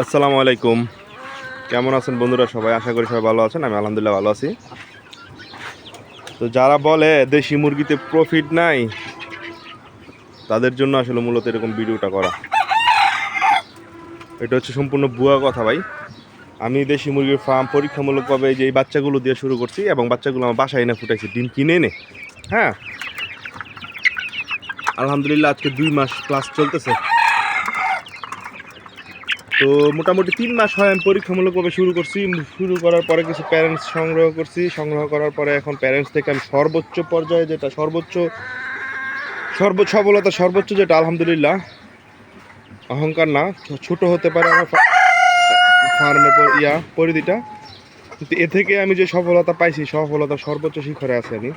আসসালামু আলাইকুম। কেমন আছেন বন্ধুরা? সবাই আশা করি সবাই ভালো আছেন। আমি আলহামদুলিল্লাহ ভালো আছি। তো যারা বলে দেশি মুরগিতে প্রফিট নাই, তাদের জন্য আসলে মূলত এরকম ভিডিওটা করা। এটা হচ্ছে সম্পূর্ণ ভুয়া কথা ভাই। আমি দেশি মুরগির ফার্ম পরীক্ষামূলকভাবে যে এই বাচ্চাগুলো দিয়ে শুরু করছি, এবং বাচ্চাগুলো আমার বাসায় এনে ফুটাইছি, ডিম কিনে এনে। হ্যাঁ, আলহামদুলিল্লাহ আজকে 2 মাস ক্লাস চলতেছে। তো মোটামুটি 3 মাস হয় আমি পরীক্ষামূলকভাবে শুরু করছি। শুরু করার পরে কিছু প্যারেন্টস সংগ্রহ করছি। সংগ্রহ করার পরে এখন প্যারেন্টস থেকে আমি সর্বোচ্চ পর্যায়ে যেটা সর্বোচ্চ সফলতা সর্বোচ্চ যেটা, আলহামদুলিল্লাহ, অহংকার না, ছোট হতে পারে আমার ফার্মের পরিধিটা, কিন্তু এ থেকে আমি যে সফলতা পাইছি, সফলতা সর্বোচ্চ শিখরে আছি আমি।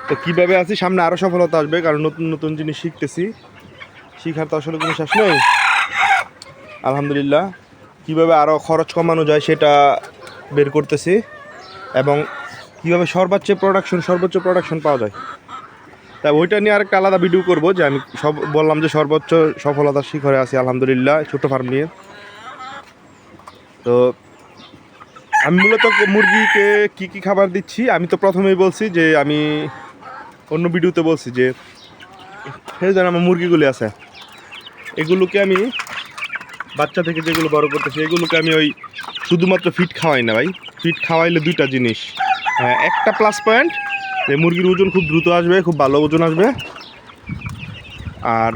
তো কীভাবে আছি, সামনে আরও সফলতা আসবে, কারণ নতুন নতুন জিনিস শিখতেছি। শিখার তো আসলে কোনো শেষ নেই। আলহামদুলিল্লাহ, কীভাবে আরও খরচ কমানো যায় সেটা বের করতেছি, এবং কীভাবে সর্বোচ্চ প্রোডাকশন পাওয়া যায়। তাই ওইটা নিয়ে আরেকটা আলাদা ভিডিও করব, যে আমি বললাম যে সর্বোচ্চ সফলতার শিখরে আছি আলহামদুলিল্লাহ ছোটো ফার্ম নিয়ে। তো আমি মূলত মুরগিকে কি কি খাবার দিচ্ছি, আমি তো প্রথমেই বলছি যে, আমি অন্য ভিডিওতে বলছি যে যেন আমার মুরগিগুলি আছে, এগুলোকে আমি বাচ্চা থেকে যেগুলো বড় করতেছি, এগুলোকে আমি ওই শুধুমাত্র ফিড খাওয়াই না ভাই। ফিড খাওয়াইলে দুইটা জিনিস, একটা প্লাস পয়েন্ট, যে মুরগির ওজন খুব দ্রুত আসবে, খুব ভালো ওজন আসবে। আর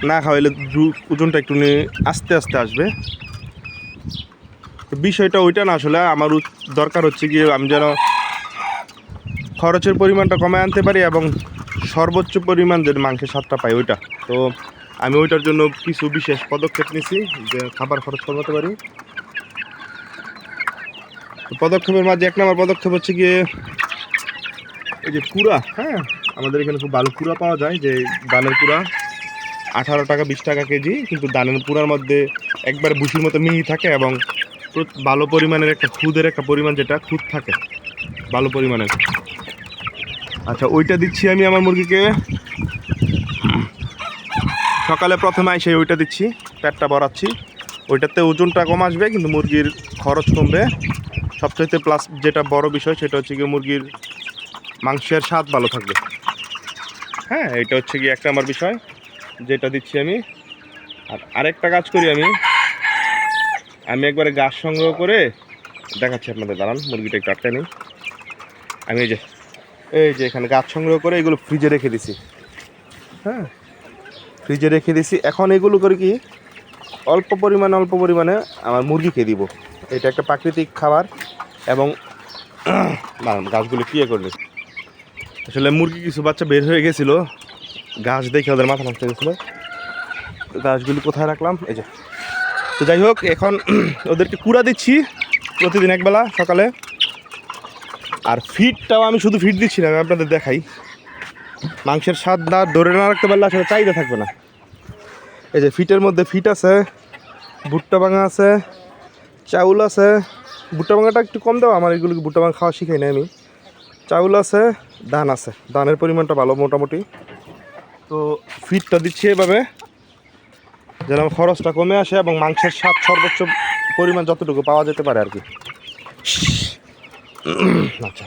না খাওয়াইলে ওজনটা একটু আস্তে আস্তে আসবে। তো বিষয়টা ওইটা না, আসলে আমার দরকার হচ্ছে গিয়ে আমি যেন খরচের পরিমাণটা কমায় আনতে পারি, এবং সর্বোচ্চ পরিমাণ যে মাংসের স্বাদটা পাই ওইটা। তো আমি ওইটার জন্য কিছু বিশেষ পদক্ষেপ নিছি, যে খাবার খরচ কমাতে পারি। পদক্ষেপের মাঝে 1 নম্বর পদক্ষেপ হচ্ছে গিয়ে এই যে কুড়া। হ্যাঁ, আমাদের এখানে খুব ভালো কুড়া পাওয়া যায়, যে ধানের কুড়া 18 টাকা 20 টাকা কেজি, কিন্তু ধানের কুড়ার মধ্যে একবার ভুসির মতো মিহি থাকে, এবং ভালো পরিমাণের খুদের একটা পরিমাণ, যেটা খুদ থাকে ভালো পরিমাণের। আচ্ছা, ওইটা দিচ্ছি আমি আমার মুরগিকে সকালে প্রথমে এসে ওইটা দিচ্ছি, পেটটা ভরাচ্ছি। ওইটাতে ওজনটা কম আসবে, কিন্তু মুরগির খরচ কমবে। সবচাইতে প্লাস যেটা বড় বিষয়, সেটা হচ্ছে কি মুরগির মাংসের স্বাদ ভালো থাকবে। হ্যাঁ, এটা হচ্ছে কি 1 নম্বর বিষয় যেটা দিচ্ছি আমি। আর আরেকটা কাজ করি আমি একবারে গাছ সংগ্রহ করে দেখাচ্ছি আপনাদের, দাঁড়ান মুরগিটা একটু আটকে নিই। আমি এই যে এখানে গাছ সংগ্রহ করে এগুলো ফ্রিজে রেখে দিছি। হ্যাঁ, ফ্রিজে রেখে দিছি। এখন এগুলো করে কি অল্প পরিমাণে আমার মুরগিকে দিব। এটা একটা প্রাকৃতিক খাবার। এবং গাছগুলো কী করলে, আসলে মুরগি কিছু বাচ্চা বের হয়ে গেছিলো, গাছ দেখে ওদের মাথা নষ্ট গেছিলো। গাছগুলি কোথায় রাখলাম, এই যে। তো যাই হোক, এখন ওদেরকে কুড়া দিচ্ছি প্রতিদিন একবেলা সকালে। আর ফিডটাও আমি শুধু ফিড দিচ্ছি না, আমি আপনাদের দেখাই। মাংসের স্বাদ না ধরে না রাখতে পারলে আসলে চাহিদা থাকবে না। এই যে ফিটের মধ্যে ফিট আছে, ভুট্টা ভাঙা আছে, চাউল আছে। ভুট্টা ভাঙাটা একটু কম দেওয়া, আমার এগুলোকে ভুট্টা ভাঙা খাওয়া শিখাই না আমি। চাউল আছে, ধান আছে, ধানের পরিমাণটা ভালো মোটামুটি। তো ফিটটা দিচ্ছি এভাবে, যেন খরচটা কমে আসে, এবং মাংসের স্বাদ সর্বোচ্চ পরিমাণ যতটুকু পাওয়া যেতে পারে আর কি। আচ্ছা,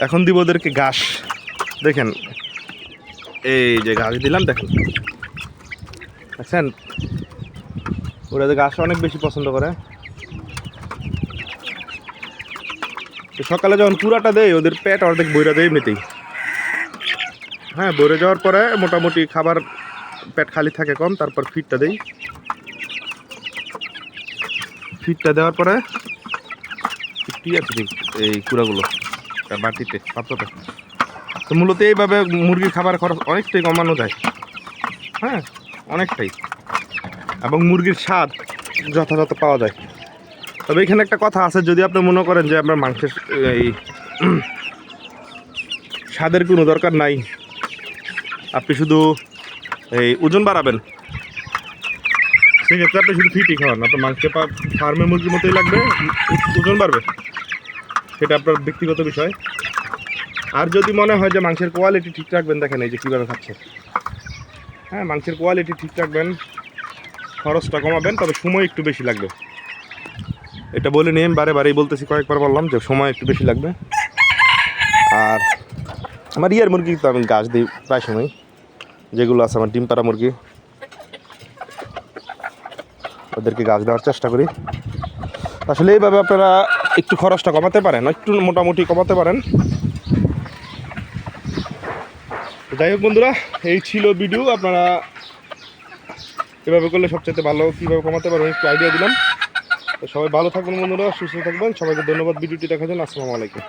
এখন দিব ওদেরকে ঘাস। দেখেন, এই যে ঘাস দিলাম, দেখেন দেখছেন, ওরা যে ঘাস অনেক বেশি পছন্দ করে। তো সকালে যখন কুড়াটা দেয়, ওদের পেট অর্ধেক বইরা দেয় এমনিতেই। হ্যাঁ, ভরে যাওয়ার পরে মোটামুটি খাবার পেট খালি থাকে কম, তারপর ফিডটা দেই। ফিডটা দেওয়ার পরে কি আছে এই কুড়াগুলো বাটিতে, পাত্রতে। তো মূলত এইভাবে মুরগির খাবার খরচ অনেকটাই কমানো যায়। হ্যাঁ, অনেকটাই, এবং মুরগির স্বাদ যথাযথ পাওয়া যায়। তবে এখানে একটা কথা আছে, যদি আপনি মনে করেন যে আপনার মাংসের এই স্বাদের কোনো দরকার নাই, আপনি শুধু এই ওজন বাড়াবেন, সেক্ষেত্রে আপনি শুধু ফিটই খাওয়ান, আপনার মাংসের ফার্মের মুরগির মতোই লাগবে, ওজন বাড়বে, সেটা আপনার ব্যক্তিগত বিষয়। আর যদি মনে হয় যে মাংসের কোয়ালিটি ঠিক রাখবেন, দেখেন এই যে কীভাবে খাচ্ছে। হ্যাঁ, মাংসের কোয়ালিটি ঠিক রাখবেন, খরচটা কমাবেন, তবে সময় একটু বেশি লাগবে। এটা বলে নিয়ে আমি বারেই বলতেছি, কয়েকবার বললাম যে সময় একটু বেশি লাগবে। আর আমার ইয়ার মুরগি তো আমি ঘাস দিই প্রায় সময়, যেগুলো আছে আমার ডিম পাড়া মুরগি, ওদেরকে ঘাস দেওয়ার চেষ্টা করি। আসলে এইভাবে আপনারা একটু খরচটা কমাতে পারেন, একটু মোটামুটি কমাতে পারেন। যাই হোক বন্ধুরা, এই ছিল ভিডিও। আপনারা এভাবে করলে সবচেয়ে ভালো কীভাবে কমাতে পারবেন একটু আইডিয়া দিলাম। তো সবাই ভালো থাকবেন বন্ধুরা, সুস্থ থাকবেন। সবাইকে ধন্যবাদ ভিডিওটি দেখার জন্য। আসসালামু আলাইকুম।